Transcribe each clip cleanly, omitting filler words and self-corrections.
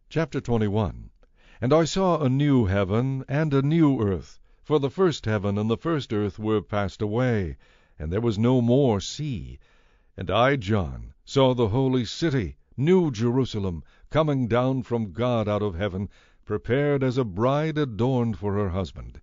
Chapter 21. And I saw a new heaven and a new earth, for the first heaven and the first earth were passed away, and there was no more sea. And I, John, saw the holy city, New Jerusalem, coming down from God out of heaven, prepared as a bride adorned for her husband.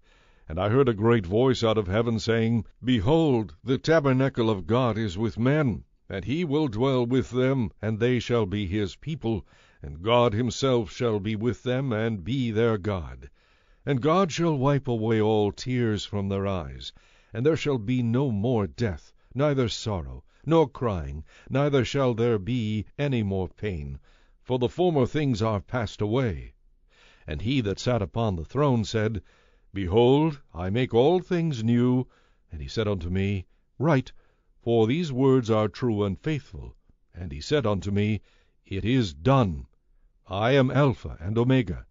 And I heard a great voice out of heaven, saying, Behold, the tabernacle of God is with men, and he will dwell with them, and they shall be his people, and God himself shall be with them, and be their God. And God shall wipe away all tears from their eyes, and there shall be no more death, neither sorrow, nor crying, neither shall there be any more pain, for the former things are passed away. And he that sat upon the throne said, Behold, I make all things new. And he said unto me, Write, for these words are true and faithful. And he said unto me, It is done. I am Alpha and Omega,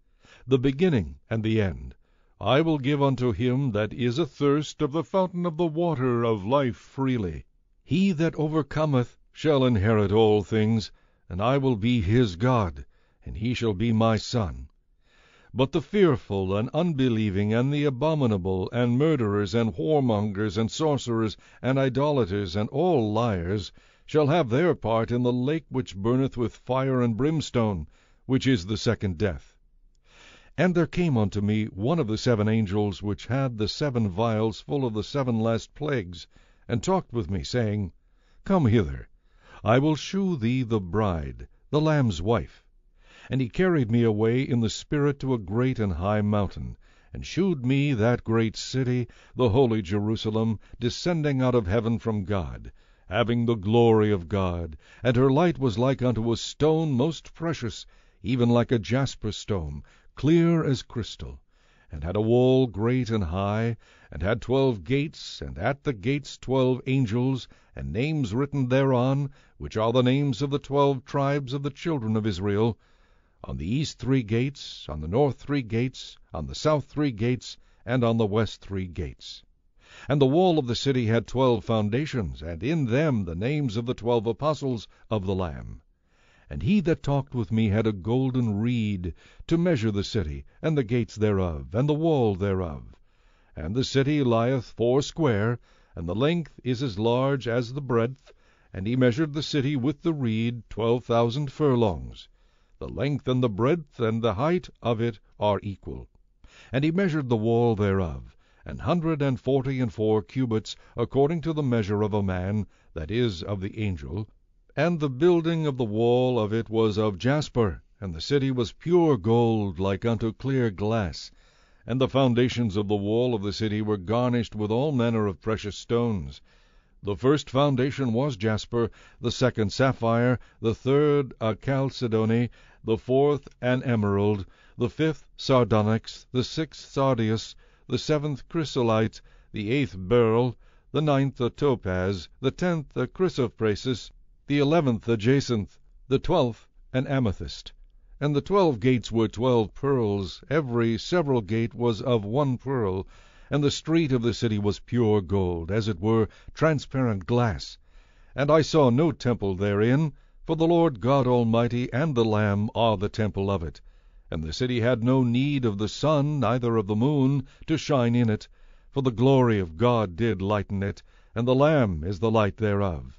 the beginning and the end. I will give unto him that is athirst of the fountain of the water of life freely. He that overcometh shall inherit all things, and I will be his God, and he shall be my son. But the fearful and unbelieving and the abominable and murderers and whoremongers and sorcerers and idolaters and all liars shall have their part in the lake which burneth with fire and brimstone, which is the second death. And there came unto me one of the seven angels which had the 7 vials full of the 7 last plagues, and talked with me, saying, Come hither, I will shew thee the bride, the Lamb's wife. And he carried me away in the Spirit to a great and high mountain, and shewed me that great city, the holy Jerusalem, descending out of heaven from God, having the glory of God. And her light was like unto a stone most precious, even like a jasper stone, clear as crystal, and had a wall great and high, and had 12 gates, and at the gates 12 angels, and names written thereon, which are the names of the 12 tribes of the children of Israel. On the east 3 gates, on the north 3 gates, on the south 3 gates, and on the west 3 gates. And the wall of the city had 12 foundations, and in them the names of the 12 apostles of the Lamb. And he that talked with me had a golden reed, to measure the city, and the gates thereof, and the wall thereof. And the city lieth foursquare, and the length is as large as the breadth. And he measured the city with the reed 12,000 furlongs. The length and the breadth and the height of it are equal. And he measured the wall thereof, 144 cubits, according to the measure of a man, that is, of the angel. And the building of the wall of it was of jasper, and the city was pure gold, like unto clear glass. And the foundations of the wall of the city were garnished with all manner of precious stones. The first foundation was jasper, the second sapphire, the third a chalcedony, the fourth an emerald, the fifth sardonyx, the sixth sardius, the seventh chrysolite, the eighth beryl, the ninth a topaz, the 10th a chrysoprasus, the 11th a jacinth, the 12th an amethyst. And the 12 gates were 12 pearls, every several gate was of 1 pearl. And the street of the city was pure gold, as it were transparent glass. And I saw no temple therein, for the Lord God Almighty and the Lamb are the temple of it. And the city had no need of the sun, neither of the moon, to shine in it, for the glory of God did lighten it, and the Lamb is the light thereof.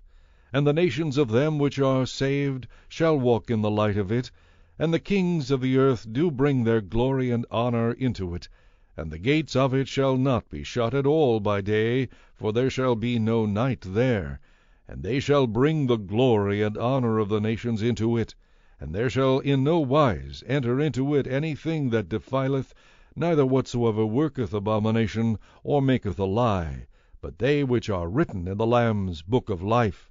And the nations of them which are saved shall walk in the light of it, and the kings of the earth do bring their glory and honor into it. And the gates of it shall not be shut at all by day, for there shall be no night there. And they shall bring the glory and honor of the nations into it. And there shall in no wise enter into it anything that defileth, neither whatsoever worketh abomination, or maketh a lie, but they which are written in the Lamb's book of life.